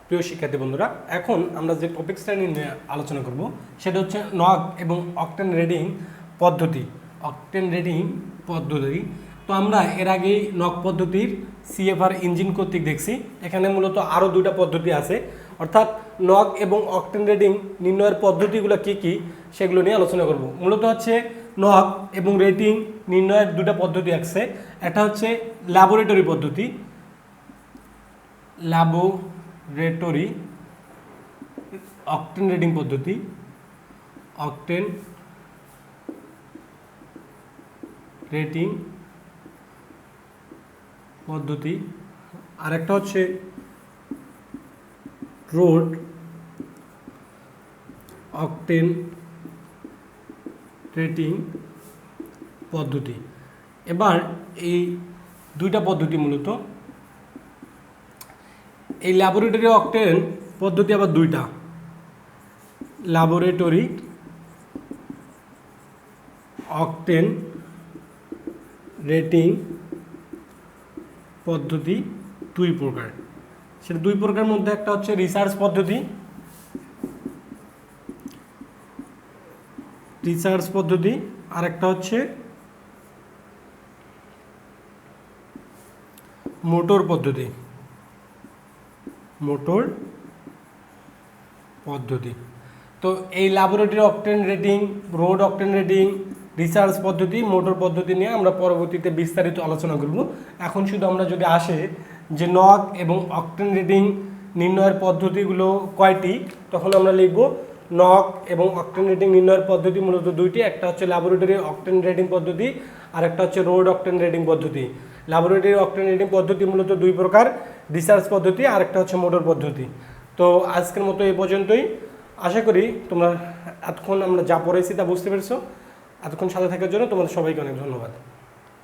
প্রিয় শিক্ষার্থী বন্ধুরা, এখন আমরা যে টপিক্সটা নিয়ে আলোচনা করব সেটা হচ্ছে নগ এবং অকটেন রেটিং পদ্ধতি। অকটেন রেটিং পদ্ধতি তো আমরা এর আগেই নগ পদ্ধতির সিএফআর ইঞ্জিন কর্তৃক দেখছি। এখানে মূলত আরও দুইটা পদ্ধতি আছে, অর্থাৎ নগ এবং অকটেন রেটিং নির্ণয়ের পদ্ধতিগুলো কী কী সেগুলো নিয়ে আলোচনা করব। মূলত হচ্ছে নগ এবং রেটিং নির্ণয়ের দুটো পদ্ধতি আছে। একটা হচ্ছে ল্যাবরেটরি পদ্ধতি, ল্যাবরেটরি অকটেন রেটিং পদ্ধতি, অকটেন রেটিং পদ্ধতি। আরেকটা হচ্ছে রোড অকটেন রেটিং পদ্ধতি। এবার এই দুইটা পদ্ধতি মূলত, এই ল্যাবরেটরি অকটেন পদ্ধতি আবার দুইটা, ল্যাবরেটরি অকটেন রেটিং পদ্ধতি দুই প্রকার। সেটা দুই প্রকারের মধ্যে একটা হচ্ছে রিসার্চ পদ্ধতি, আর একটা হচ্ছে মোটর পদ্ধতি। তো এই laboratory octane rating, road octane rating, research পদ্ধতি, মোটর পদ্ধতি নিয়ে আমরা পরবর্তীতে বিস্তারিত আলোচনা করব। এখন শুধু আমরা যদি আসে যে নগ এবং অকটেন রেটিং নির্ণয়ের পদ্ধতিগুলো কয়টি, তখন আমরা লিখব নগ এবং অকটেন রেটিং নির্ণয়ের পদ্ধতি মূলত দুইটি। একটা হচ্ছে ল্যাবরেটরি অকটেন রেটিং পদ্ধতি, আর একটা হচ্ছে রোড অকটেন রেটিং পদ্ধতি। ল্যাবরেটরি অকটেন রেটিং পদ্ধতি মূলত দুই প্রকার, রিসার্চ পদ্ধতি আর একটা হচ্ছে মোটর পদ্ধতি। তো আজকের মতো এই পর্যন্তই। আশা করি তোমরা এতক্ষণ আমরা যা পড়েছি তা বুঝতে পেরেছো। এতক্ষণ সাথে থাকার জন্য তোমাদের সবাইকে অনেক ধন্যবাদ।